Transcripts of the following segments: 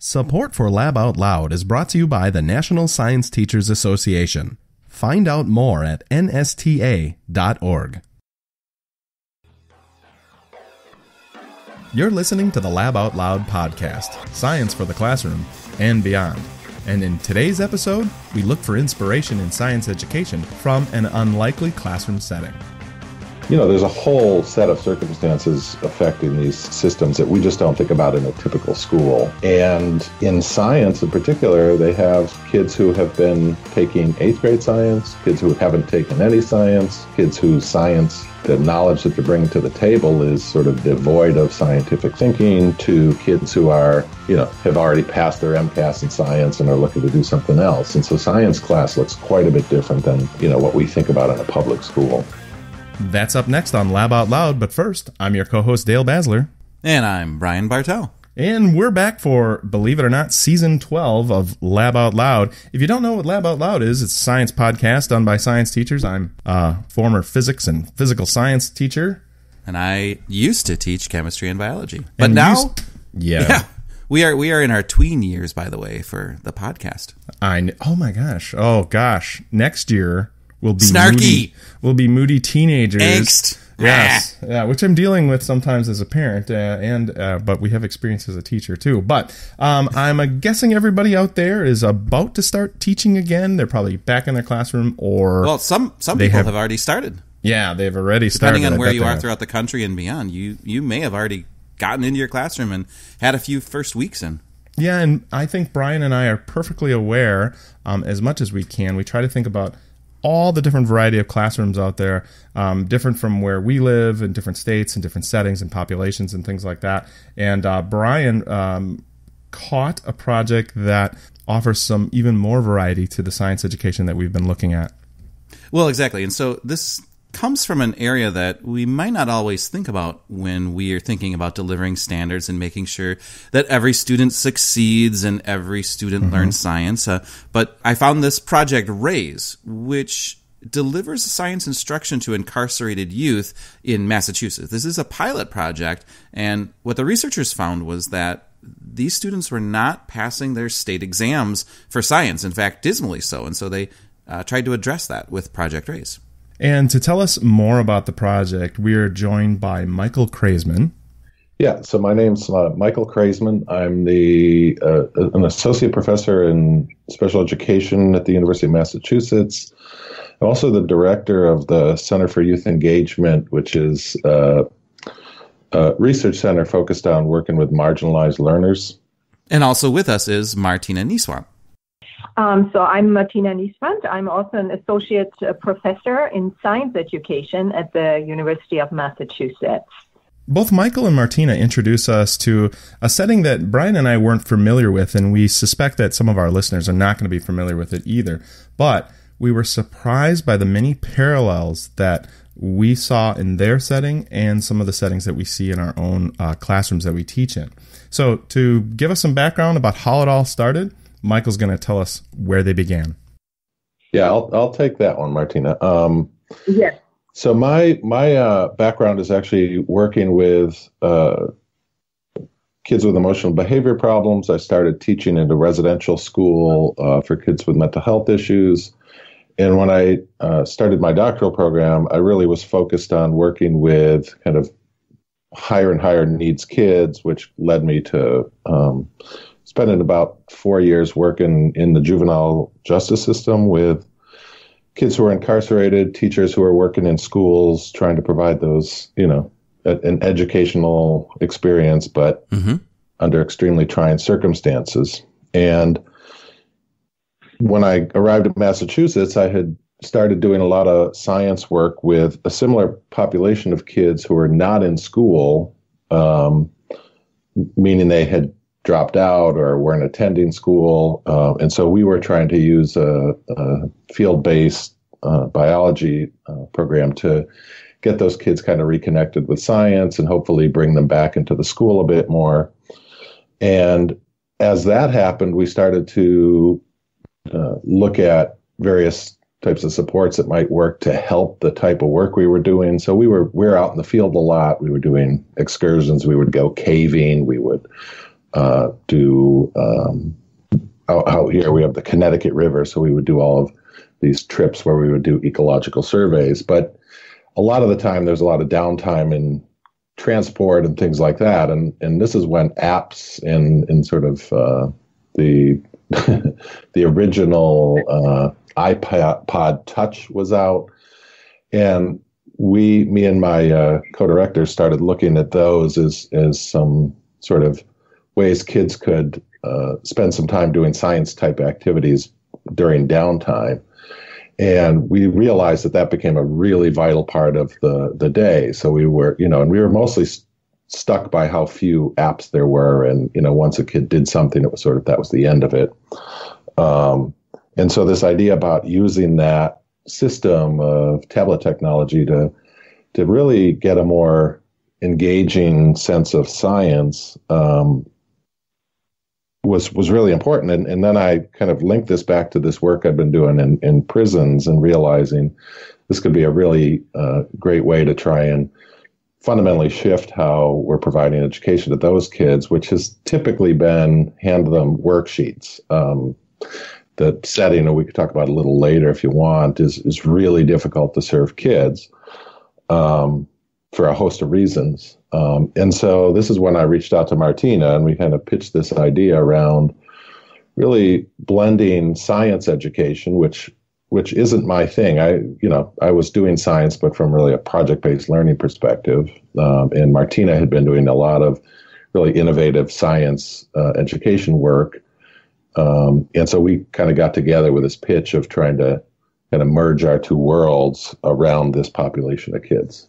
Support for Lab Out Loud is brought to you by the National Science Teachers Association. Find out more at nsta.org. You're listening to the Lab Out Loud podcast, science for the classroom and beyond. And in today's episode, we look for inspiration in science education from an unlikely classroom setting. You know, there's a whole set of circumstances affecting these systems that we just don't think about in a typical school. And in science in particular, they have kids who have been taking 8th grade science, kids who haven't taken any science, kids whose science, the knowledge that they're bringing to the table is sort of devoid of scientific thinking, to kids who are, have already passed their MCAS in science and are looking to do something else. And so science class looks quite a bit different than, what we think about in a public school. That's up next on Lab Out Loud, but first, I'm your co-host Dale Basler. And I'm Brian Bartel. And we're back for, believe it or not, Season 12 of Lab Out Loud. If you don't know what Lab Out Loud is, it's a science podcast done by science teachers. I'm a former physics and physical science teacher. And I used to teach chemistry and biology. But now, we are in our tween years, by the way, for the podcast. Oh my gosh. Oh gosh. Next year, we'll be snarky. We'll be moody teenagers. Angst. Yes, yeah, which I'm dealing with sometimes as a parent, but we have experience as a teacher too. But I'm guessing everybody out there is about to start teaching again. They're probably back in their classroom, or some people have already started. Yeah, they've already started. Depending on where you are throughout the country and beyond, you may have already gotten into your classroom and had a few first weeks in. Yeah, and I think Brian and I are perfectly aware, as much as we can. We try to think about all the different variety of classrooms out there, different from where we live in different states and different settings and populations and things like that. And Brian caught a project that offers some even more variety to the science education that we've been looking at. Well, exactly. And so this comes from an area that we might not always think about when we are thinking about delivering standards and making sure that every student succeeds and every student learns science. But I found this project RAISE, which delivers science instruction to incarcerated youth in Massachusetts. This is a pilot project, and what the researchers found was that these students were not passing their state exams for science, in fact, dismally so. And so they tried to address that with Project RAISE. And to tell us more about the project, we are joined by Michael Krezmien. Yeah, so my name's Michael Krezmien. I'm an associate professor in special education at the University of Massachusetts. I'm also the director of the Center for Youth Engagement, which is a research center focused on working with marginalized learners. And also with us is Martina Nieswandt. So I'm Martina Nieswandt. I'm also an associate professor in science education at the University of Massachusetts. Both Michael and Martina introduce us to a setting that Brian and I weren't familiar with, and we suspect that some of our listeners are not going to be familiar with it either. But we were surprised by the many parallels that we saw in their setting and some of the settings that we see in our own classrooms that we teach in. So to give us some background about how it all started, Michael's going to tell us where they began. Yeah, I'll take that one, Martina. Yes. So my background is actually working with kids with emotional behavior problems. I started teaching in a residential school for kids with mental health issues. And when I started my doctoral program, I really was focused on working with kind of higher and higher needs kids, which led me to spending about 4 years working in the juvenile justice system with kids who are incarcerated, teachers who are working in schools, trying to provide those, an educational experience, but under extremely trying circumstances. And when I arrived at Massachusetts, I had started doing a lot of science work with a similar population of kids who were not in school, meaning they had dropped out or weren't attending school. And so we were trying to use a field-based biology program to get those kids kind of reconnected with science and hopefully bring them back into the school a bit more. And as that happened, we started to look at various types of supports that might work to help the type of work we were doing. So we were out in the field a lot. We were doing excursions. We would go caving. We would do out here we have the Connecticut River, so we would do all of these trips where we would do ecological surveys. But a lot of the time, there's a lot of downtime in transport and things like that, and this is when apps in sort of the the original iPod Touch was out, and me and my co-director started looking at those as some sort of ways kids could spend some time doing science type activities during downtime. And we realized that became a really vital part of the day. So we were, and we were mostly stuck by how few apps there were. And, once a kid did something, it was sort of, that was the end of it. And so this idea about using that system of tablet technology to really get a more engaging sense of science was really important. And then I kind of linked this back to this work I've been doing in prisons and realizing this could be a really great way to try and fundamentally shift how we're providing education to those kids, which has typically been hand them worksheets. The setting, and we could talk about a little later if you want, is really difficult to serve kids for a host of reasons. And so this is when I reached out to Martina, and we kind of pitched this idea around really blending science education, which isn't my thing. I was doing science, but from really a project-based learning perspective. And Martina had been doing a lot of really innovative science education work. And so we kind of got together with this pitch of trying to kind of merge our two worlds around this population of kids.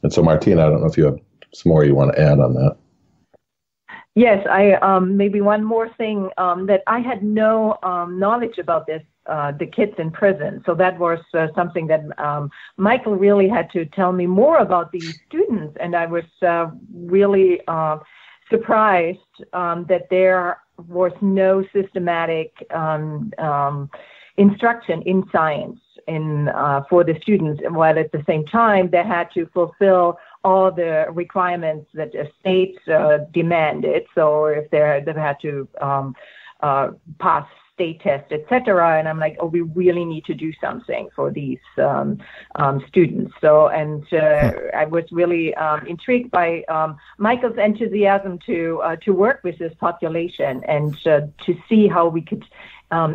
And so, Martina, I don't know if you have some more you want to add on that. Yes, I maybe one more thing that I had no knowledge about this, the kids in prison. So that was something that Michael really had to tell me more about these students, and I was really surprised that there was no systematic instruction in science for the students, while at the same time they had to fulfill all the requirements that the states demanded. So if they had to pass state tests, etc. And I'm like, oh, we really need to do something for these students. So, and I was really intrigued by Michael's enthusiasm to work with this population and to see how we could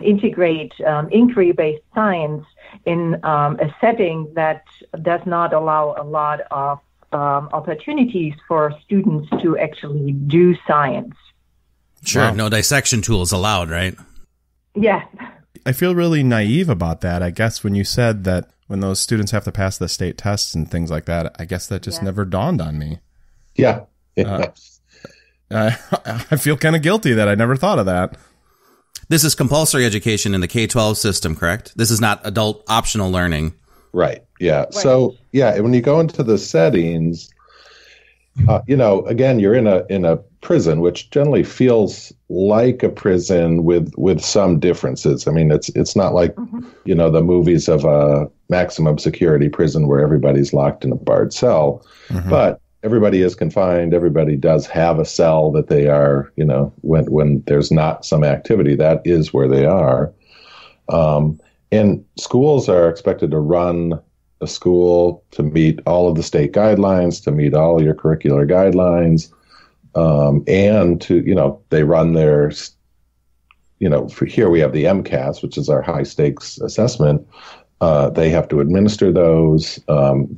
integrate inquiry-based science in a setting that does not allow a lot of opportunities for students to actually do science. Sure, Wow. No dissection tools allowed, right? Yeah. I feel really naive about that. I guess when you said that when those students have to pass the state tests and things like that, I guess that just never dawned on me. Yeah. I feel kind of guilty that I never thought of that. This is compulsory education in the K-12 system, correct? This is not adult optional learning. Right. Yeah. Right. So, when you go into the settings, again, you're in a prison, which generally feels like a prison with some differences. I mean, it's not like, the movies of a maximum security prison where everybody's locked in a barred cell, but everybody is confined. Everybody does have a cell that they are, when there's not some activity, that is where they are. And schools are expected to run a school to meet all of the state guidelines, to meet all your curricular guidelines, and to, they run their, for here we have the MCAS, which is our high stakes assessment. They have to administer those.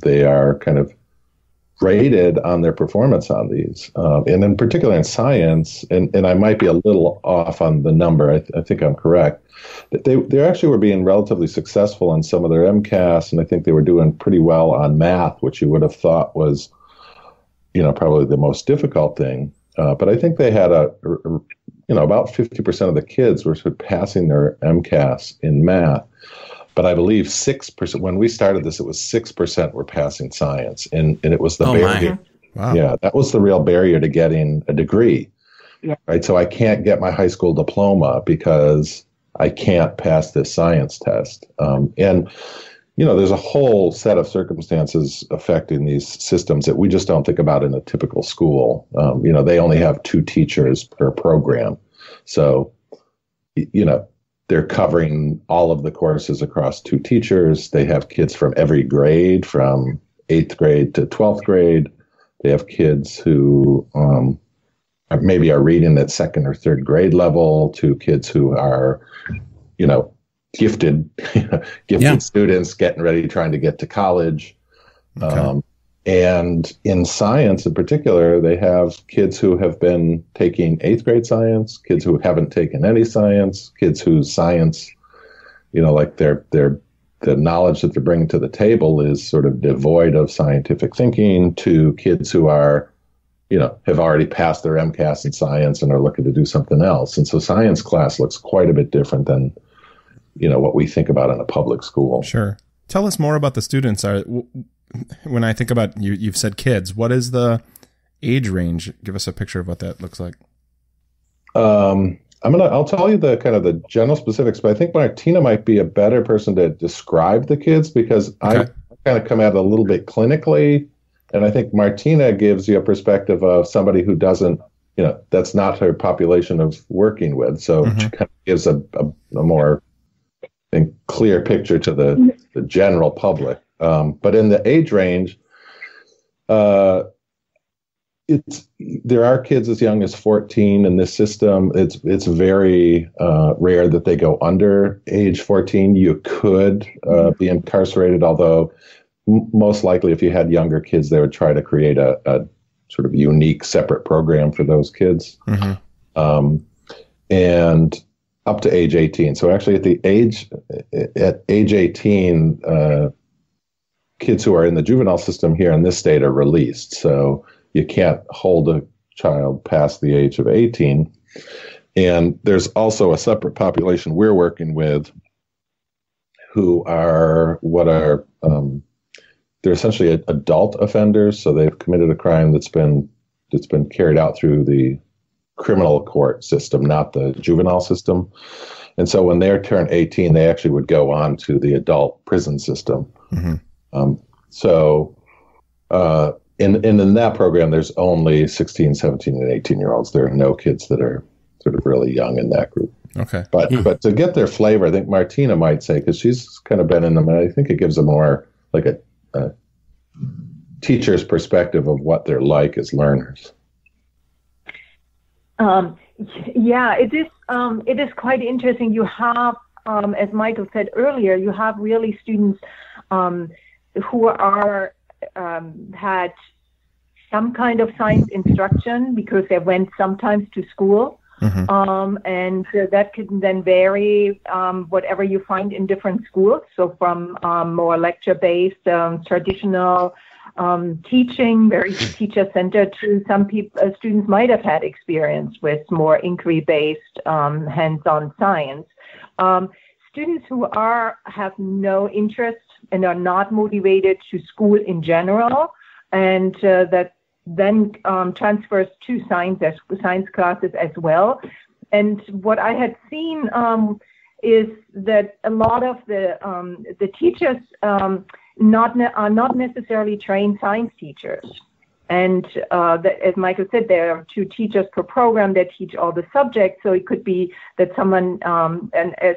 They are kind of rated on their performance on these. And in particular in science, and I might be a little off on the number, I think I'm correct, they actually were being relatively successful in some of their MCAS, and I think they were doing pretty well on math, which you would have thought was, probably the most difficult thing. But I think they had about 50% of the kids were sort of passing their MCAS in math. But I believe 6%, when we started this, it was 6% were passing science. And it was the barrier. Wow. Yeah, that was the real barrier to getting a degree. Yeah. Right. So I can't get my high school diploma because I can't pass this science test. And, there's a whole set of circumstances affecting these systems that we just don't think about in a typical school. They only have 2 teachers per program. So, they're covering all of the courses across 2 teachers. They have kids from every grade, from 8th grade to 12th grade. They have kids who maybe are reading at 2nd or 3rd grade level, to kids who are, gifted students getting ready, trying to get to college. Okay. And in science in particular, they have kids who have been taking 8th grade science, kids who haven't taken any science, kids whose science, like the knowledge that they're bringing to the table is sort of devoid of scientific thinking, to kids who are, have already passed their MCAS in science and are looking to do something else. And so science class looks quite a bit different than, what we think about in a public school. Sure. Tell us more about the students. When I think about you've said kids, what is the age range? Give us a picture of what that looks like. I'll tell you the kind of the general specifics, but I think Martina might be a better person to describe the kids, because I kind of come at it a little bit clinically. And I think Martina gives you a perspective of somebody who doesn't, that's not her population of working with. So she kind of gives a more clear picture to the general public. But in the age range, there are kids as young as 14 in this system. It's very rare that they go under age 14. You could be incarcerated, although most likely if you had younger kids, they would try to create a sort of unique separate program for those kids. And up to age 18. So actually at age 18, kids who are in the juvenile system here in this state are released. So you can't hold a child past the age of 18. And there's also a separate population we're working with who are they're essentially adult offenders. So they've committed a crime that's been carried out through the criminal court system, not the juvenile system. And so when they turn 18, they actually would go on to the adult prison system. In that program, there's only 16, 17, and 18-year-olds. There are no kids that are sort of really young in that group. Okay. But to get their flavor, I think Martina might say, because she's kind of been in them, and I think it gives a more like a teacher's perspective of what they're like as learners. It is quite interesting. You have, as Michael said earlier, you have really students who are had some kind of science instruction because they went sometimes to school. And that can then vary, whatever you find in different schools. So from more lecture-based, traditional teaching, very teacher-centered, to some students might have had experience with more inquiry-based, hands-on science. Students who have no interest and are not motivated to school in general, and that then transfers to science classes as well. And what I had seen is that a lot of the teachers are not necessarily trained science teachers. And as Michael said, there are 2 teachers per program that teach all the subjects. So it could be that someone has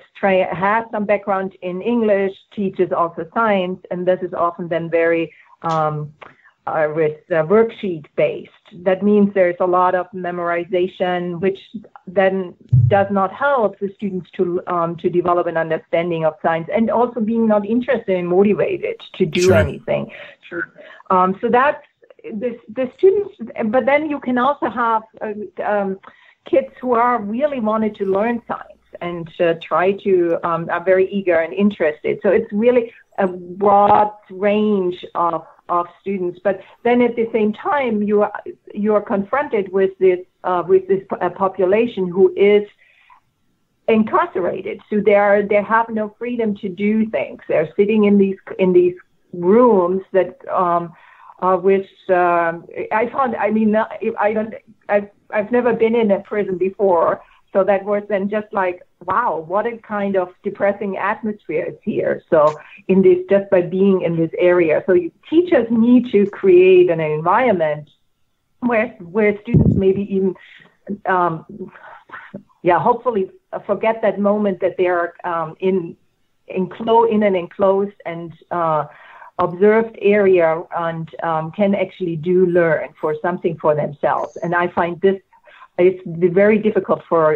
some background in English, teaches also science, and this is often then very worksheet based. That means there's a lot of memorization, which then does not help the students to develop an understanding of science, and also being not interested and motivated to do anything. So that's the students. But then you can also have kids who are really wanted to learn science and try to are very eager and interested. So it's really a broad range of students, but then at the same time you are confronted with this population who is incarcerated. So they have no freedom to do things. They're sitting in these rooms that which I found. I mean, I've never been in a prison before, so that was then just like wow, what a kind of depressing atmosphere is here. So just by being in this area. So teachers need to create an environment where students maybe even, hopefully forget that moment that they are in an enclosed and observed area and can actually learn for something for themselves. And I find this it's very difficult for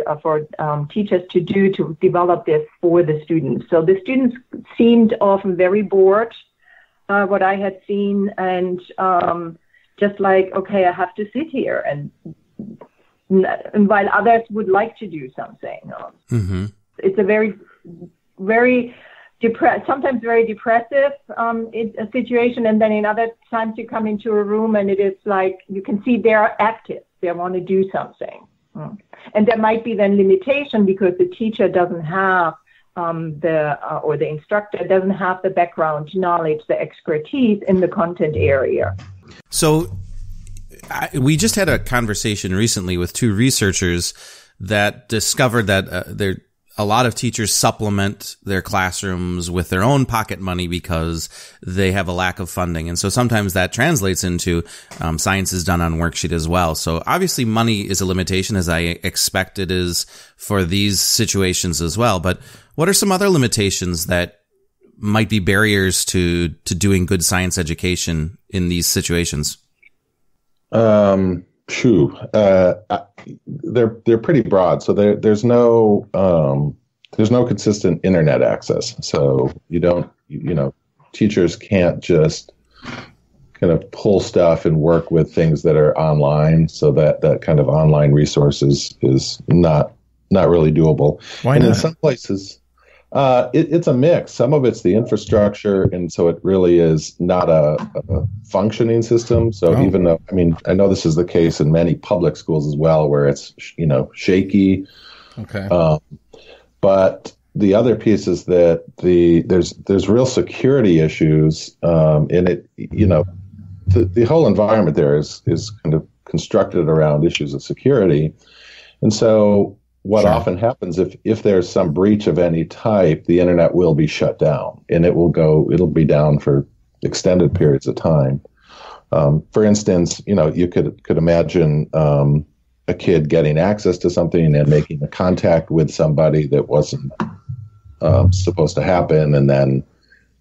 teachers to develop this for the students. So the students seemed often very bored, what I had seen, and just like, okay, I have to sit here, and while others would like to do something. Mm-hmm. It's a very, very sometimes very depressive situation, and then in other times you come into a room and it is like you can see they are active. They want to do something. And there might be then limitation because the teacher doesn't have or the instructor doesn't have the background knowledge, the expertise in the content area. So we just had a conversation recently with two researchers that discovered that a lot of teachers supplement their classrooms with their own pocket money because they have a lack of funding. And so sometimes that translates into science is done on worksheet as well. So obviously money is a limitation, as I expect it is for these situations as well. But what are some other limitations that might be barriers to doing good science education in these situations? They're pretty broad. So there's no consistent internet access. So teachers can't just kind of pull stuff and work with things that are online. So that kind of online resources is not really doable. Why not? In some places, it's a mix. Some of it's the infrastructure, and so it really is not a functioning system. So even though, I know this is the case in many public schools as well, where it's shaky. Okay. But the other piece is that there's real security issues, and it the whole environment there is kind of constructed around issues of security, and so. What often happens if there's some breach of any type, the internet will be shut down, and it'll be down for extended periods of time. For instance, you could imagine a kid getting access to something and making a contact with somebody that wasn't supposed to happen, and then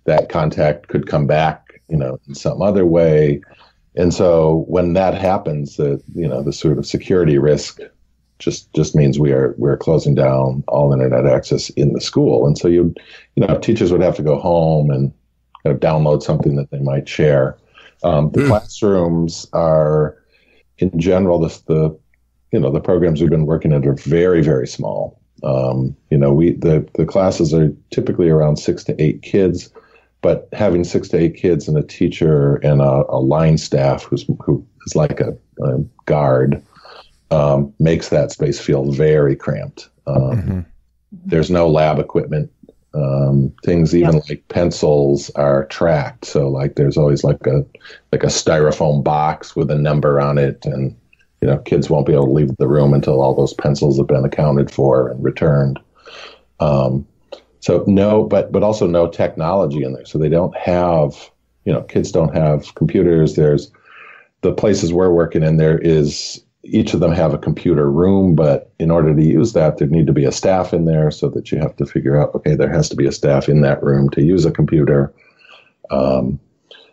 that contact could come back, in some other way. And so when that happens, the sort of security risk just means we're closing down all internet access in the school. And so teachers would have to go home and kind of download something that they might share. The classrooms are, in general, the programs we've been working at are very, very small. The classes are typically around 6 to 8 kids, but having 6 to 8 kids and a teacher and a line staff who is like a guard makes that space feel very cramped. There's no lab equipment. Things like pencils are tracked. So like there's always like a styrofoam box with a number on it, and kids won't be able to leave the room until all those pencils have been accounted for and returned. So no, but also no technology in there. So they don't have, kids don't have computers. There's the places we're working in, each of them have a computer room, but in order to use that, there need to be a staff in there, so that you have to figure out, okay, there has to be a staff in that room to use a computer.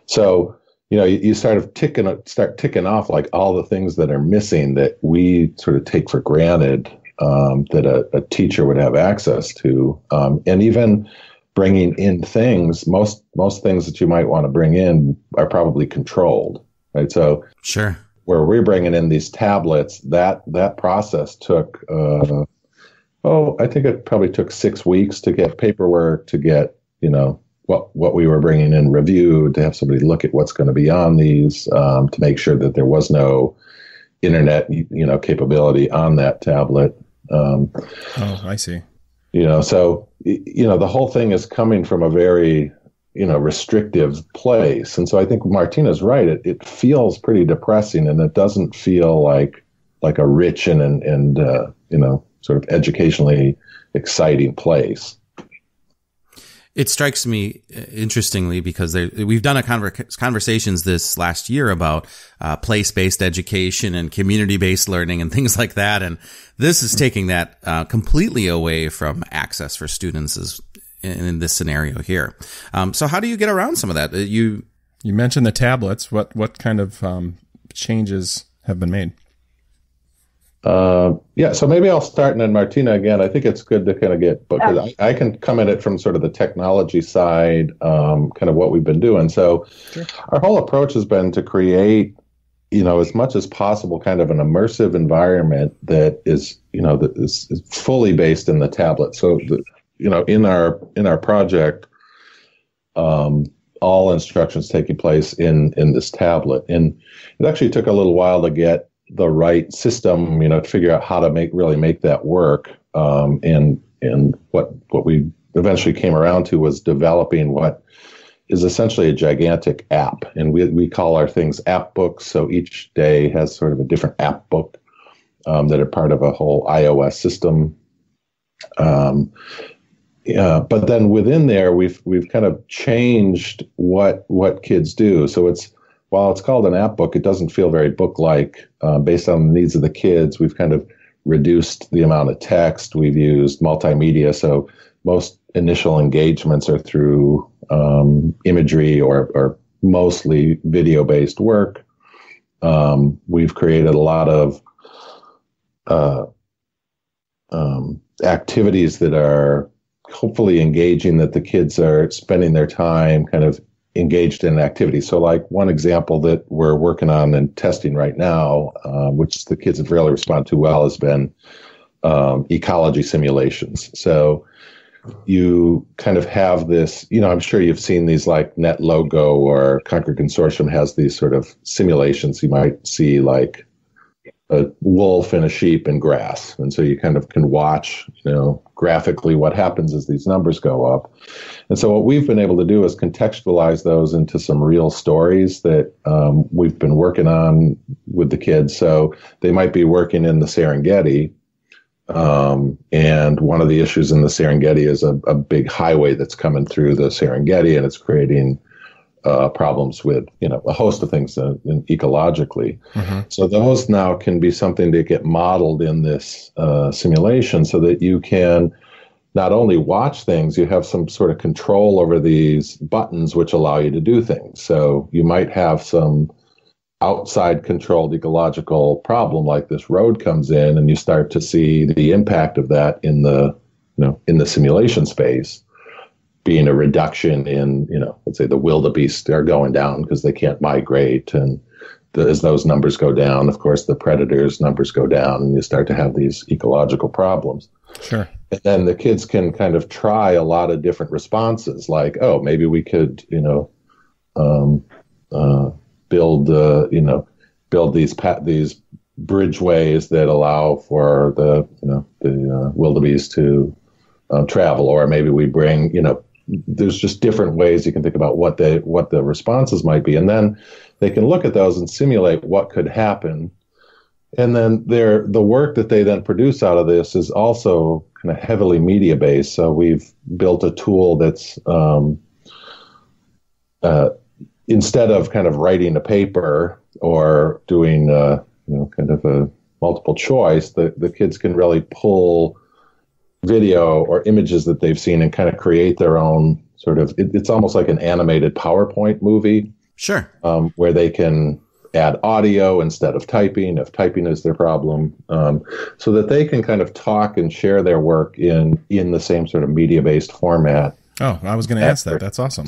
So, you start ticking off like all the things that are missing that we sort of take for granted, that a teacher would have access to. And even bringing in things, most things that you might want to bring in are probably controlled, right? So sure. Where we're bringing in these tablets, that process took, I think it probably took 6 weeks to get paperwork, to get, what we were bringing in reviewed, to have somebody look at what's going to be on these, to make sure that there was no internet, capability on that tablet. I see. So, the whole thing is coming from a very, restrictive place. And so I think Martina's right. It feels pretty depressing, and it doesn't feel like a rich and sort of educationally exciting place. It strikes me interestingly because we've done conversations this last year about place-based education and community-based learning and things like that, and this is taking that completely away from access for students in this scenario here. So how do you get around some of that? You mentioned the tablets. What kind of changes have been made? So maybe I'll start, and then Martina, again, I think it's good to kind of get, because I can come at it from sort of the technology side, kind of what we've been doing. So sure. Our whole approach has been to create, as much as possible, kind of an immersive environment that is fully based in the tablet. So, in our project, all instructions taking place in this tablet. And it actually took a little while to get the right system, to figure out how to make that work. And what we eventually came around to was developing what is essentially a gigantic app. And we call our things app books. So each day has sort of a different app book that are part of a whole iOS system. But then within there, we've kind of changed what kids do. So while it's called an app book, it doesn't feel very book-like. Based on the needs of the kids, we've kind of reduced the amount of text. We've used multimedia, so most initial engagements are through imagery or mostly video-based work. We've created a lot of activities that are hopefully engaging, that the kids are spending their time kind of engaged in activity. So like one example that we're working on and testing right now, which the kids have really responded to well, has been ecology simulations. So you kind of have this, I'm sure you've seen these, like NetLogo or Concord Consortium has these sort of simulations. You might see like a wolf and a sheep and grass. And so you kind of can watch, graphically what happens as these numbers go up. And so what we've been able to do is contextualize those into some real stories that we've been working on with the kids. So they might be working in the Serengeti. And one of the issues in the Serengeti is a big highway that's coming through the Serengeti, and it's creating problems with, a host of things ecologically. Mm-hmm. So those now can be something that get modeled in this simulation, so that you can not only watch things, you have some sort of control over these buttons which allow you to do things. So you might have some outside controlled ecological problem, like this road comes in, and you start to see the impact of that in the simulation space, being a reduction in, let's say the wildebeest are going down because they can't migrate. And as those numbers go down, of course, the predators' numbers go down, and you start to have these ecological problems. Sure. And then the kids can kind of try a lot of different responses, like, oh, maybe we could, build these bridgeways that allow for the wildebeest to travel, or maybe we bring, there's just different ways you can think about what the responses might be, and then they can look at those and simulate what could happen. And then the work that they then produce out of this is also kind of heavily media based. So we've built a tool that's instead of kind of writing a paper or doing kind of a multiple choice, the kids can really pull video or images that they've seen and kind of create their own sort of, it's almost like an animated PowerPoint movie. Sure. Where they can add audio instead of typing, if typing is their problem, so that they can kind of talk and share their work in the same sort of media-based format. Oh, I was going to ask that. That's awesome.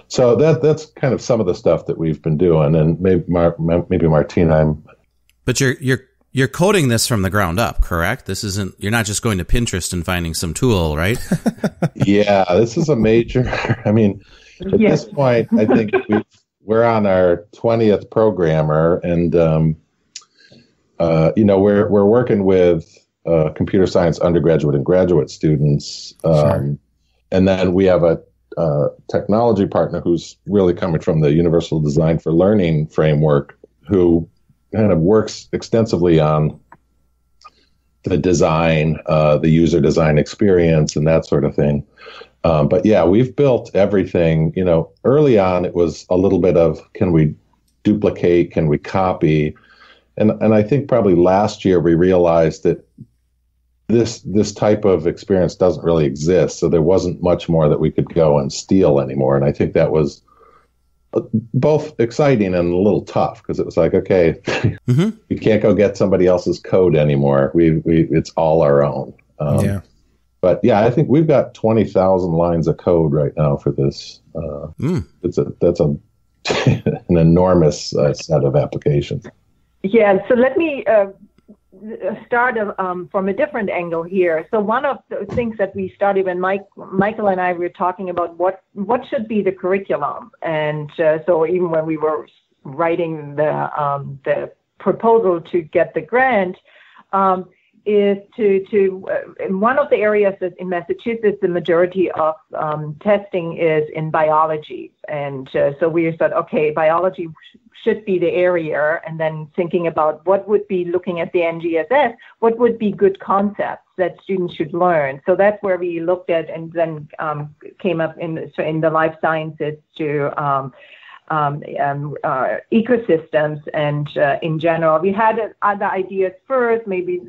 So that's kind of some of the stuff that we've been doing, and maybe Martina. But you're coding this from the ground up, correct? You're not just going to Pinterest and finding some tool, right? Yeah, this is a major. I mean, at this point, I think we're on our 20th programmer, and we're working with computer science undergraduate and graduate students, sure. And then we have a technology partner who's really coming from the Universal Design for Learning framework, who kind of works extensively on the design, the user design experience, and that sort of thing. But yeah, we've built everything. Early on, it was a little bit of, can we duplicate? Can we copy? And I think probably last year we realized that this type of experience doesn't really exist. So there wasn't much more that we could go and steal anymore. And I think that was both exciting and a little tough, because it was like, okay, we can't go get somebody else's code anymore. It's all our own. But yeah, I think we've got 20,000 lines of code right now for this. That's an enormous set of applications. Yeah, so let me start from a different angle here. So one of the things that we started when Michael and I were talking about what should be the curriculum, and so even when we were writing the proposal to get the grant, is to one of the areas that in Massachusetts the majority of testing is in biology, and so we thought, okay, biology should be the area, and then thinking about what would be, looking at the NGSS, what would be good concepts that students should learn. So that's where we looked at, and then came up in the life sciences to ecosystems, and in general. We had other ideas first, maybe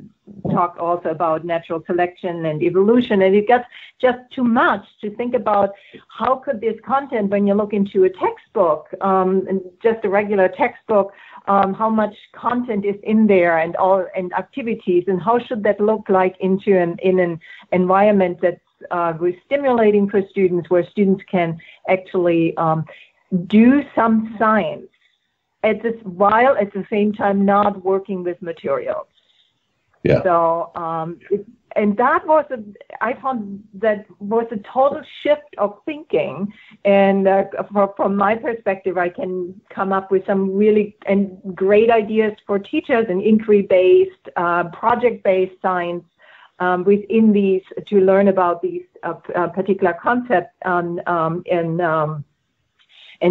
talk also about natural selection and evolution, and it got just too much to think about how could this content, when you look into a textbook, and just a regular textbook, how much content is in there and activities, and how should that look like in an environment that's stimulating for students, where students can actually do some science while at the same time not working with materials. Yeah. So, and that was I found that was a total shift of thinking. And from my perspective, I can come up with some really great ideas for teachers in inquiry-based, project-based science within these, to learn about these particular concepts and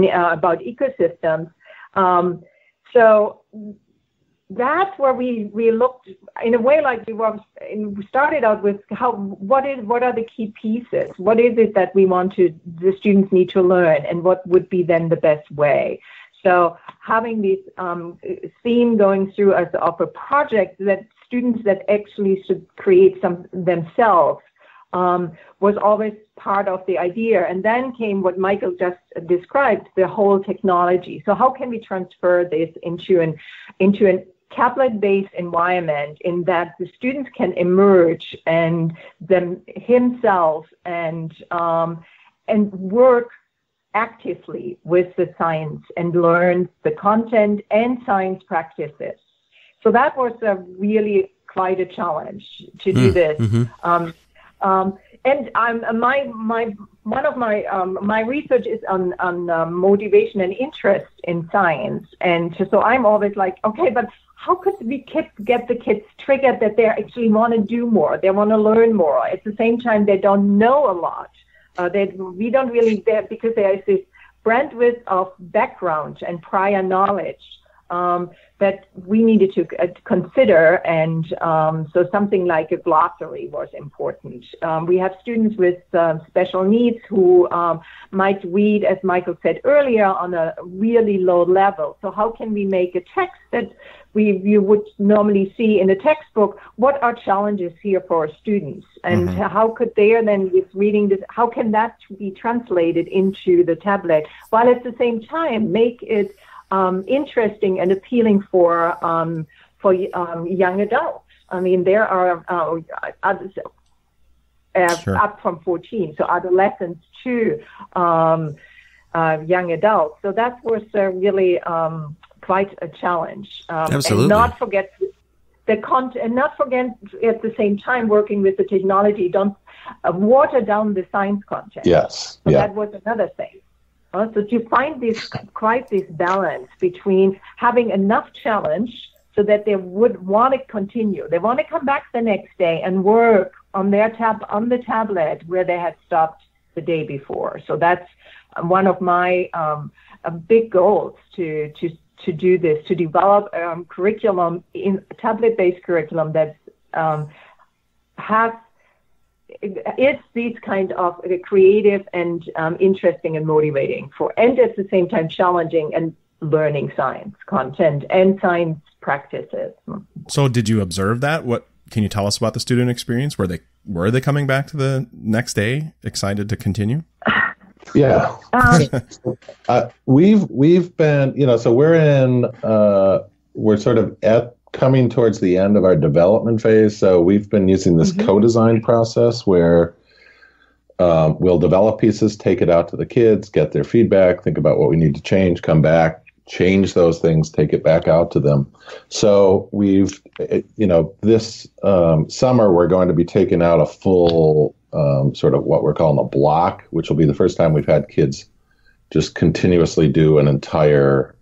about ecosystems. So that's where we looked in a way, like we started out with what are the key pieces? What is it that the students need to learn, and what would be then the best way? So having this theme going through as of a project that students that actually should create some themselves was always part of the idea. And then came what Michael just described, the whole technology. So how can we transfer this into an tablet-based environment, in that the students can emerge and himself and work actively with the science and learn the content and science practices. So that was really quite a challenge to do this. And my research is on motivation and interest in science, and so I'm always like, okay, but how could we get the kids triggered that they actually want to do more, they want to learn more? At the same time, they don't know a lot. We don't really, because there is this bandwidth of background and prior knowledge that we needed to consider, and so something like a glossary was important. We have students with special needs who might read, as Michael said earlier, on a really low level. So how can we make a text that you would normally see in a textbook? What are challenges here for our students? And how could they then, with reading this, how can that be translated into the tablet, while at the same time make it interesting and appealing for young adults? I mean, there are others, up from 14, so adolescents to young adults. So that was really quite a challenge. Absolutely. And not forget the content, and not forget at the same time working with the technology. Don't water down the science content. Yes. So that was another thing. So to find this balance between having enough challenge so that they would want to continue. They want to come back the next day and work on the tablet where they had stopped the day before. So that's one of my big goals to do this, to develop curriculum, in tablet-based curriculum that's it's these kind of creative and interesting and motivating and at the same time challenging and learning science content and science practices. So did you observe that? What can you tell us about the student experience? Were they coming back to the next day excited to continue? Yeah. We've been, so we're sort of coming towards the end of our development phase. So we've been using this co-design process where we'll develop pieces, take it out to the kids, get their feedback, think about what we need to change, come back, change those things, take it back out to them. So we've, this summer, we're going to be taking out a full sort of what we're calling a block, which will be the first time we've had kids just continuously do an entire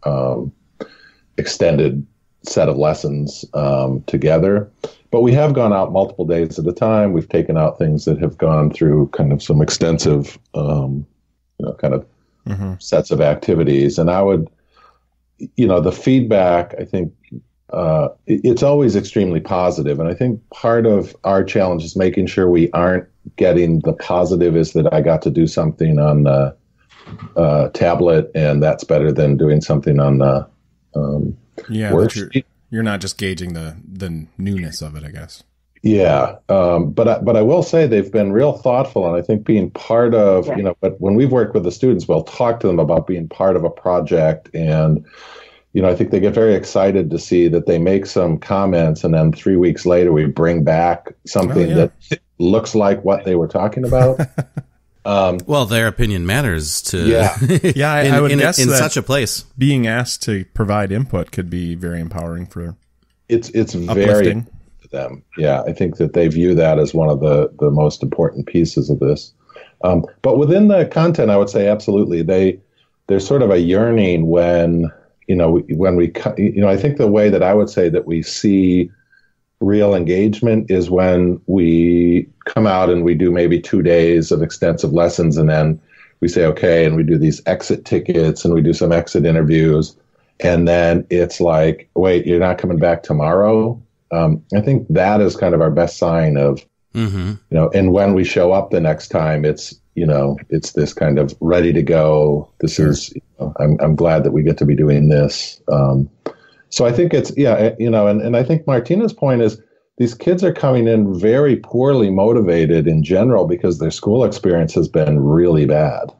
extended set of lessons together. But we have gone out multiple days at a time. We've taken out things that have gone through kind of some extensive, sets of activities. And I would, the feedback, I think, it's always extremely positive. And I think part of our challenge is making sure we aren't getting the positive is that I got to do something on the tablet and that's better than doing something on the worksheet. You're not just gauging the newness of it, I guess. Yeah. But I will say they've been real thoughtful. And I think being part of, but when we've worked with the students, we'll talk to them about being part of a project. And, I think they get very excited to see that they make some comments. And then 3 weeks later, we bring back something that looks like what they were talking about. Well, their opinion matters to I would guess in that such a place. Being asked to provide input could be very empowering for it's uplifting. Very to them. Yeah, I think that they view that as one of the most important pieces of this. But within the content, I would say absolutely there's sort of a yearning when I think the way that I would say that we see real engagement is when we come out and we do maybe 2 days of extensive lessons and then we say, okay, and we do these exit tickets and we do some exit interviews. And then it's like, wait, you're not coming back tomorrow? I think that is kind of our best sign of, and when we show up the next time, it's this kind of ready to go. This is, I'm glad that we get to be doing this. So I think it's, and I think Martina's point is these kids are coming in very poorly motivated in general because their school experience has been really bad.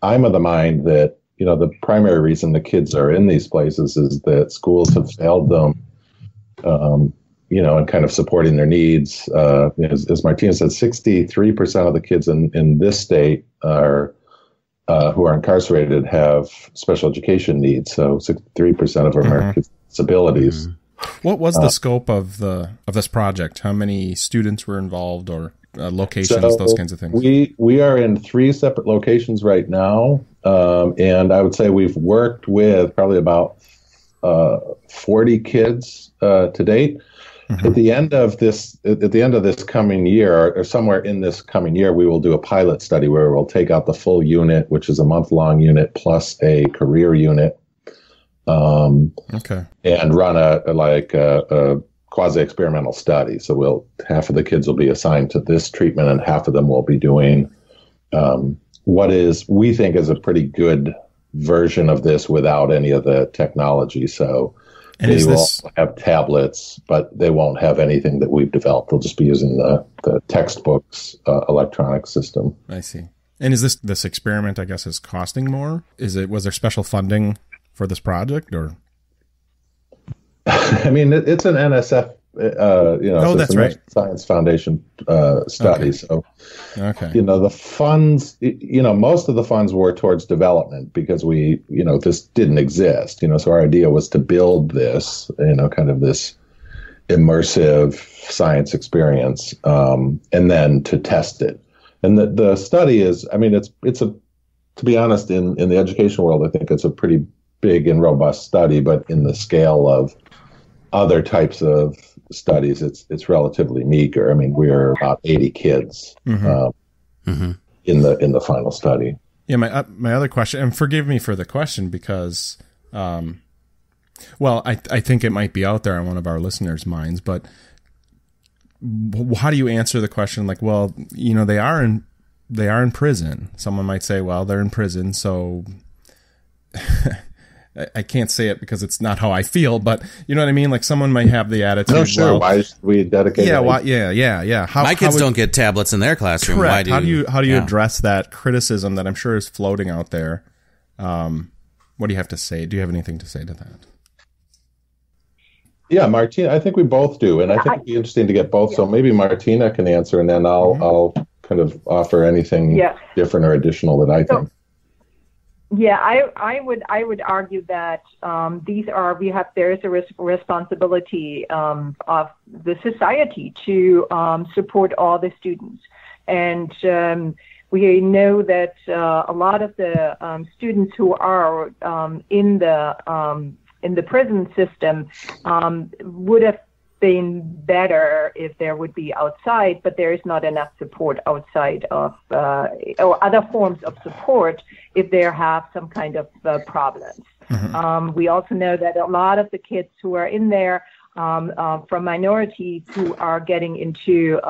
I'm of the mind that, the primary reason the kids are in these places is that schools have failed them, and kind of supporting their needs. As Martina said, 63% of the kids in this state are who are incarcerated have special education needs. So 63% of Americans with disabilities. What was the scope of this project? How many students were involved, or locations, those kinds of things? We are in 3 separate locations right now, and I would say we've worked with probably about 40 kids to date. At the end of this coming year, or somewhere in this coming year, we will do a pilot study where we'll take out the full unit, which is a month-long unit plus a career unit, and run a quasi-experimental study. So half of the kids will be assigned to this treatment, and half of them will be doing we think is a pretty good version of this without any of the technology. So. And they will also have tablets, but they won't have anything that we've developed. They'll just be using the textbooks electronic system. I see. And is this experiment, I guess, is costing more? Was there special funding for this project, or? I mean, it's an NSF, that's right. Science Foundation study. Okay. So, the funds, most of the funds were towards development because this didn't exist, so our idea was to build this, kind of this immersive science experience, and then to test it. And the study is, to be honest, in the education world, I think it's a pretty big and robust study, but in the scale of other types of studies, it's relatively meager. I mean, we're about 80 kids in the final study. Yeah, my other question, and forgive me for the question because, I think it might be out there on one of our listeners' minds, but how do you answer the question? Like, well, they are in prison. Someone might say, well, they're in prison, so I can't say it because it's not how I feel, but you know what I mean? Like someone might have the attitude. No, sure. Well, why should we dedicate? Yeah. My kids don't get tablets in their classroom. Correct. How do you address that criticism that I'm sure is floating out there? What do you have to say? Do you have anything to say to that? Yeah, Martina, I think we both do, and I think it'd be interesting to get both. So maybe Martina can answer, and then I'll kind of offer anything different or additional that I think. Yeah, I would argue that there is a responsibility of the society to support all the students, and we know that a lot of the students who are in the prison system would have been better if there would be outside, but there is not enough support outside of or other forms of support if they have some kind of problems. We also know that a lot of the kids who are in there from minorities who are getting into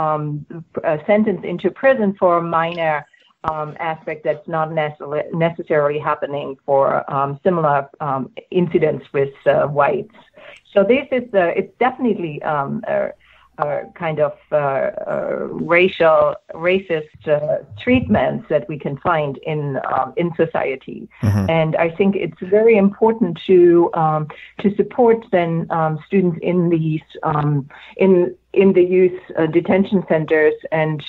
sentenced into prison for minor aspect that's not necessarily happening for similar incidents with whites. So this is it's definitely a kind of racist treatments that we can find in society, and I think it's very important to support then students in these in the youth detention centers and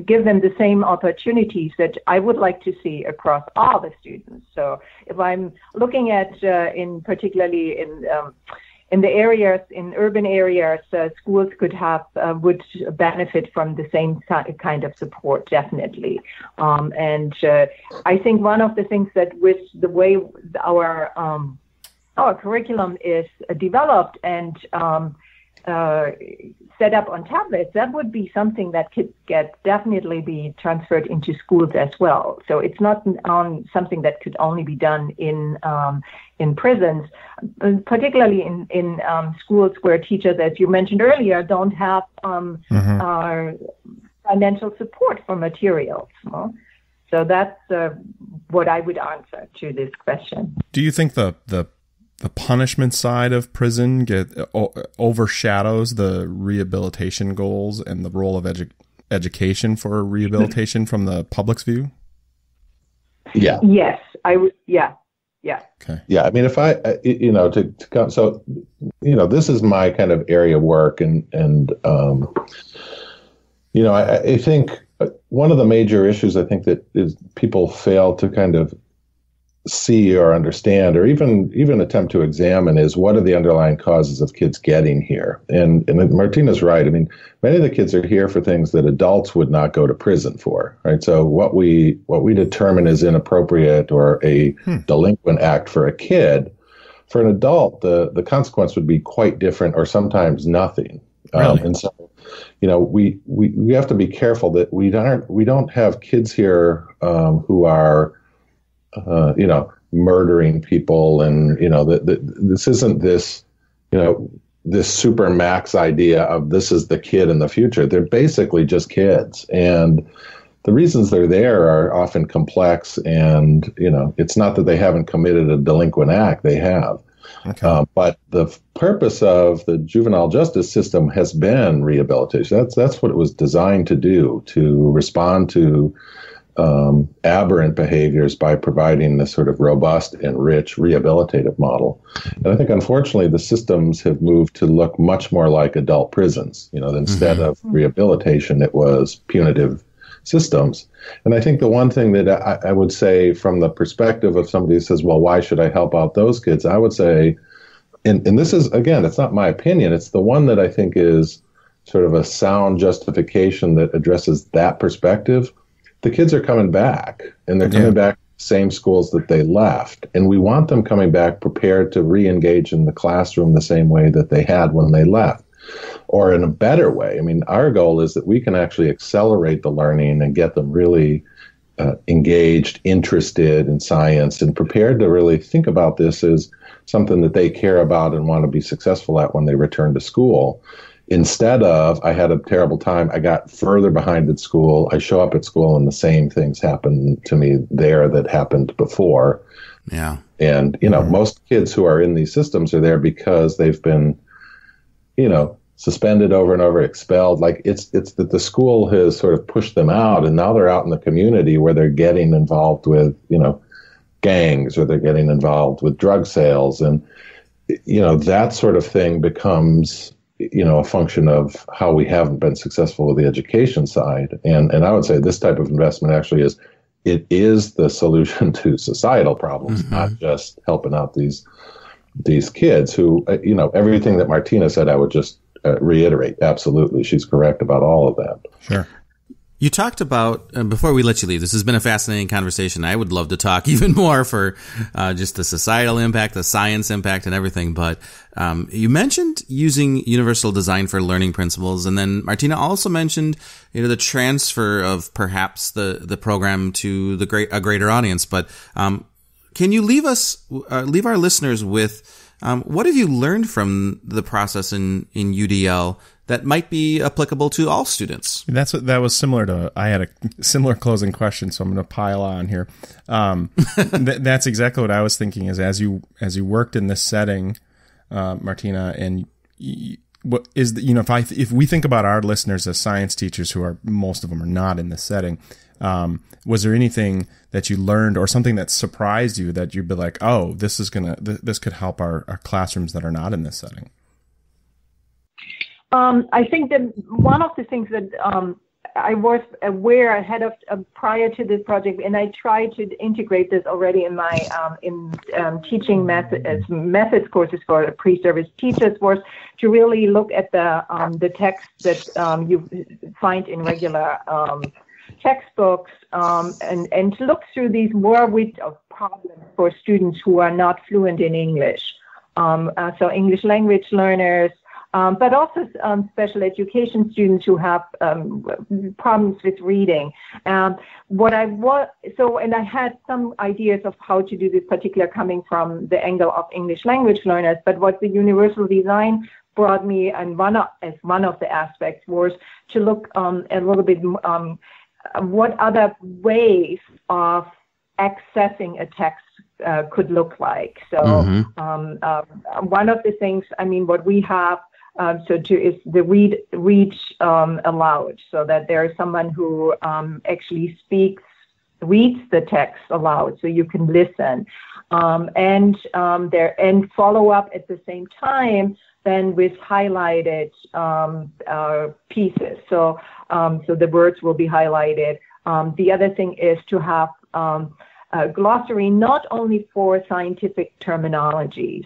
give them the same opportunities that I would like to see across all the students. So if I'm looking at particularly in the areas, in urban areas, schools would benefit from the same kind of support, definitely. And I think one of the things that with the way our curriculum is developed and set up on tablets, that would be something that could definitely be transferred into schools as well. So it's not something that could only be done in prisons, particularly in schools where teachers, as you mentioned earlier, don't have financial support for materials. So that's what I would answer to this question. Do you think the punishment side of prison overshadows the rehabilitation goals and the role of education for rehabilitation from the public's view? Yeah. Yes, I would. Yeah. Okay. Yeah, I mean, if I, this is my kind of area of work, and I think one of the major issues I think that is people fail to kind of see or understand or even attempt to examine is what are the underlying causes of kids getting here. And Martina's right. I mean, many of the kids are here for things that adults would not go to prison for, right? So what we determine is inappropriate or a delinquent act for a kid, for an adult, the consequence would be quite different or sometimes nothing. Really? And so, we have to be careful that we don't have kids here who are murdering people, and this isn't this super max idea of this is the kid in the future. They're basically just kids, and the reasons they're there are often complex. And it's not that they haven't committed a delinquent act; they have. Okay. But the purpose of the juvenile justice system has been rehabilitation. That's what it was designed to do, to respond to aberrant behaviors by providing this sort of robust and rich rehabilitative model. And I think, unfortunately, the systems have moved to look much more like adult prisons. Instead of rehabilitation, it was punitive systems. And I think the one thing that I would say from the perspective of somebody who says, well, why should I help out those kids? I would say, and this is, again, it's not my opinion, it's the one that I think is sort of a sound justification that addresses that perspective. The kids are coming back, and they're coming back to the same schools that they left. And we want them coming back prepared to re-engage in the classroom the same way that they had when they left, or in a better way. I mean, our goal is that we can actually accelerate the learning and get them really engaged, interested in science, and prepared to really think about this as something that they care about and want to be successful at when they return to school. Instead of, I had a terrible time, I got further behind at school. I show up at school and the same things happen to me there that happened before. Yeah. And, most kids who are in these systems are there because they've been, suspended over and over, expelled. Like it's that the school has sort of pushed them out, and now they're out in the community where they're getting involved with, gangs, or they're getting involved with drug sales. And, that sort of thing becomes, a function of how we haven't been successful with the education side. And I would say this type of investment actually is the solution to societal problems, not just helping out these kids who, everything that Martina said, I would just reiterate. Absolutely. She's correct about all of that. Sure. You talked about, before we let you leave, this has been a fascinating conversation. I would love to talk even more for just the societal impact, the science impact, and everything. But you mentioned using universal design for learning principles. And then Martina also mentioned, the transfer of perhaps the program to a greater audience. But can you leave our listeners with what have you learned from the process in UDL that might be applicable to all students? That was similar to, I had a similar closing question, so I'm going to pile on here. That's exactly what I was thinking, is as you worked in this setting, Martina, and what is if we think about our listeners as science teachers, most of them are not in this setting, was there anything that you learned or something that surprised you that you'd be like, oh, this could help our classrooms that are not in this setting? I think that one of the things that I was aware ahead of prior to this project, and I tried to integrate this already in my teaching methods courses for pre-service teachers, was to really look at the text that you find in regular textbooks, and to look through these more width of problems for students who are not fluent in English. So English language learners, but also special education students who have problems with reading. And I had some ideas of how to do this, particularly coming from the angle of English language learners. But what the universal design brought me, and one of the aspects, was to look a little bit what other ways of accessing a text could look like. So one of the things, what we have is the read aloud, so that there is someone who actually reads the text aloud, so you can listen, and follow up at the same time then with highlighted pieces. So the words will be highlighted. The other thing is to have a glossary not only for scientific terminologies.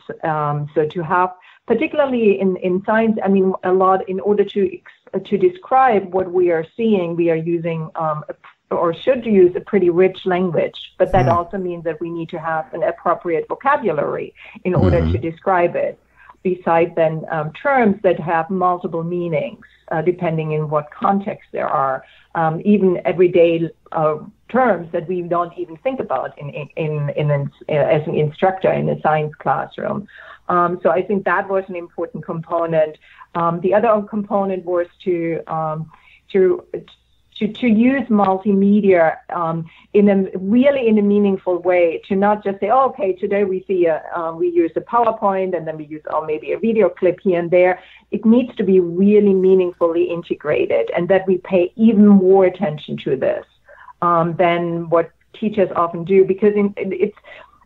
So to have, particularly in science, a lot, in order to describe what we are seeing, we are using or should use a pretty rich language, but that also means that we need to have an appropriate vocabulary in order to describe it. Besides then terms that have multiple meanings, depending in what context there are, even everyday terms that we don't even think about as an instructor in a science classroom. So I think that was an important component. The other component was to use multimedia in a meaningful way, to not just say, oh, okay, today we use a PowerPoint and then we use maybe a video clip here and there. It needs to be really meaningfully integrated, and that we pay even more attention to this than what teachers often do, because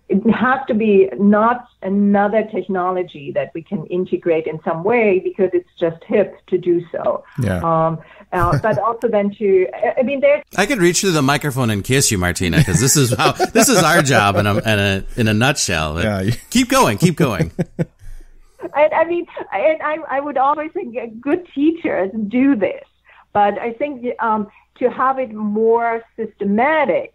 it has to be not another technology that we can integrate in some way because it's just hip to do so. Yeah. But also then I could reach through the microphone and kiss you, Martina, because this is our job in a nutshell. Yeah. Keep going. I would always think good teachers do this, but I think to have it more systematic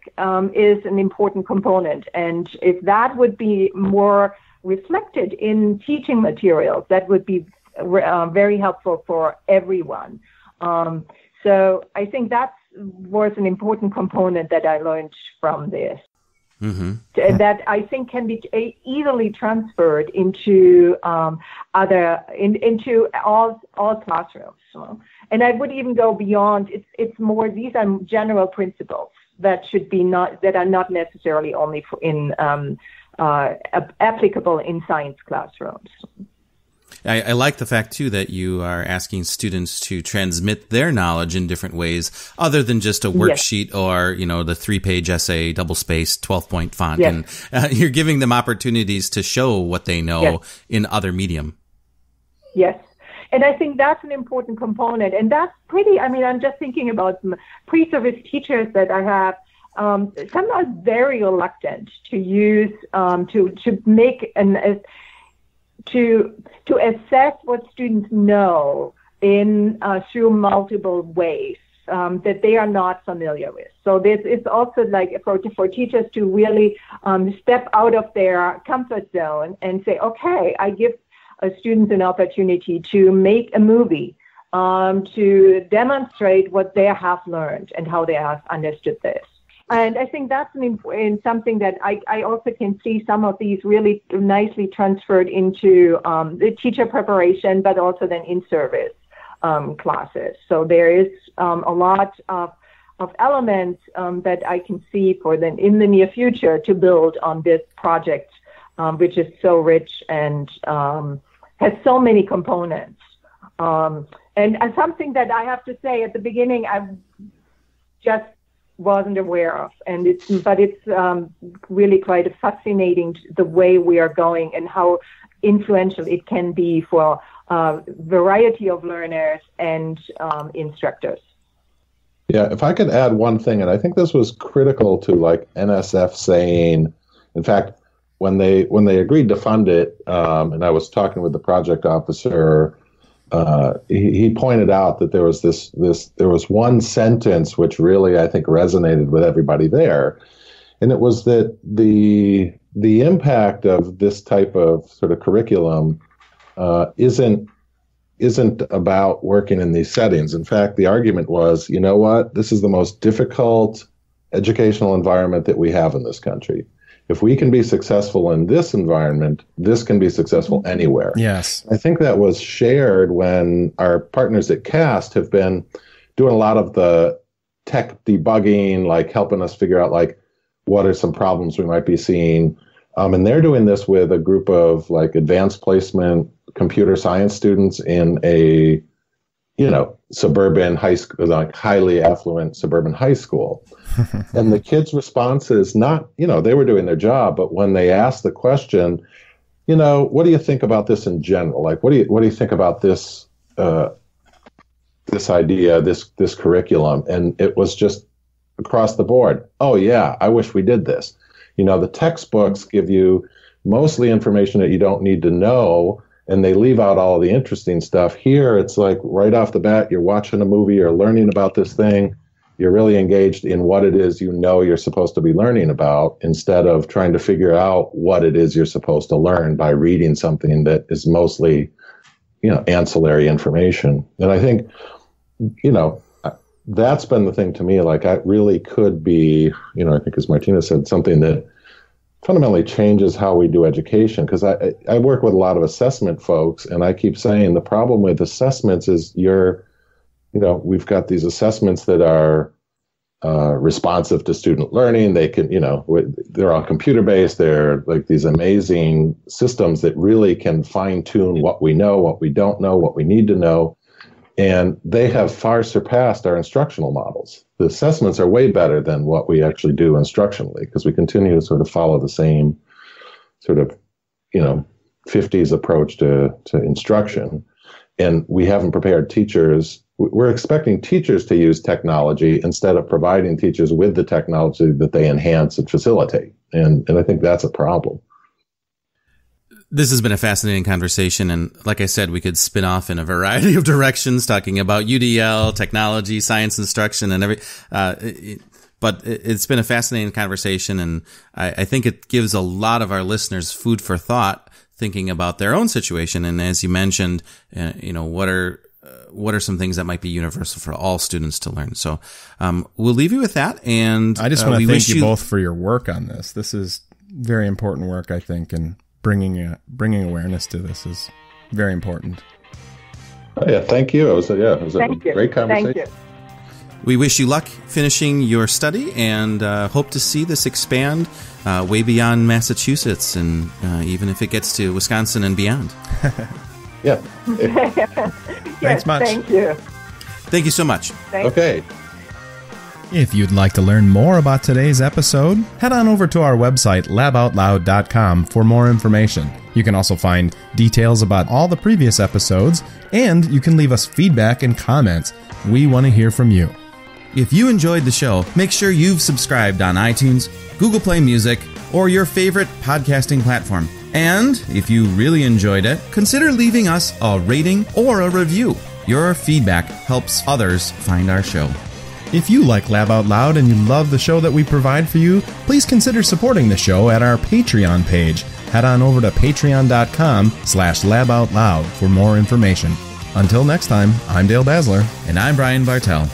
is an important component. And if that would be more reflected in teaching materials, that would be very helpful for everyone. So I think that was an important component that I learned from this. that I think can be easily transferred into into all classrooms. And I would even go beyond. It's more. These are general principles that are not necessarily only applicable in science classrooms. I like the fact, too, that you are asking students to transmit their knowledge in different ways other than just a worksheet or, the 3-page essay, double-spaced, 12-point font. Yes. And you're giving them opportunities to show what they know in other medium. Yes. And I think that's an important component. And that's I'm just thinking about pre-service teachers that I have. Some are very reluctant to use, to make to assess what students know through multiple ways that they are not familiar with. So this is also like for teachers to really step out of their comfort zone and say, okay, I give students an opportunity to make a movie to demonstrate what they have learned and how they have understood this. And I think that's something that I also can see some of these really nicely transferred into the teacher preparation, but also then in-service classes. So there is a lot of elements that I can see for them in the near future to build on this project, which is so rich and has so many components. And something that I have to say at the beginning, I just wasn't aware of, and it's really quite fascinating the way we are going and how influential it can be for a variety of learners and instructors. Yeah, if I could add one thing, and I think this was critical to NSF saying, in fact, when they agreed to fund it, and I was talking with the project officer. He pointed out that there was one sentence which really I think resonated with everybody there, and it was that the impact of this type of sort of curriculum isn't about working in these settings. In fact, the argument was, you know what, this is the most difficult educational environment that we have in this country. If we can be successful in this environment, this can be successful anywhere. Yes. I think that was shared when our partners at CAST have been doing a lot of the tech debugging, helping us figure out what are some problems we might be seeing. And they're doing this with a group of advanced placement computer science students in a, suburban high school, highly affluent suburban high school. And the kids' response is not, they were doing their job, but when they asked the question, what do you think about this in general? What do you think about this this idea, this curriculum? And it was just across the board. Oh yeah, I wish we did this. The textbooks give you mostly information that you don't need to know, and they leave out all the interesting stuff. Here, it's right off the bat, you're watching a movie or learning about this thing. You're really engaged in what it is you're supposed to be learning about, instead of trying to figure out what it is you're supposed to learn by reading something that is mostly, ancillary information. And I think, that's been the thing to me. I really could be, I think as Martina said, something that fundamentally changes how we do education. Because I work with a lot of assessment folks, and I keep saying the problem with assessments is we've got these assessments that are responsive to student learning. They can, they're all computer-based. They're these amazing systems that really can fine-tune what we know, what we don't know, what we need to know. And they have far surpassed our instructional models. The assessments are way better than what we actually do instructionally, because we continue to sort of follow the same sort of, 50s approach to instruction. And we haven't prepared teachers. We're expecting teachers to use technology instead of providing teachers with the technology that they enhance and facilitate. And I think that's a problem. This has been a fascinating conversation. And like I said, we could spin off in a variety of directions, talking about UDL, technology, science instruction, and but it's been a fascinating conversation. And I think it gives a lot of our listeners food for thought, thinking about their own situation. And as you mentioned, what are what are some things that might be universal for all students to learn? So we'll leave you with that. And I just want to thank you both for your work on this. This is very important work, I think, and bringing awareness to this is very important. Oh, yeah, thank you. It was a great conversation. Thank you. We wish you luck finishing your study and hope to see this expand way beyond Massachusetts, and even if it gets to Wisconsin and beyond. Yeah. Thanks much. Thank you. Thank you so much. Okay. If you'd like to learn more about today's episode, head on over to our website, laboutloud.com, for more information. You can also find details about all the previous episodes, and you can leave us feedback and comments. We want to hear from you. If you enjoyed the show, make sure you've subscribed on iTunes, Google Play Music, or your favorite podcasting platform. And if you really enjoyed it, consider leaving us a rating or a review. Your feedback helps others find our show. If you like Lab Out Loud and you love the show that we provide for you, please consider supporting the show at our Patreon page. Head on over to patreon.com/laboutloud for more information. Until next time, I'm Dale Basler. And I'm Brian Bartel.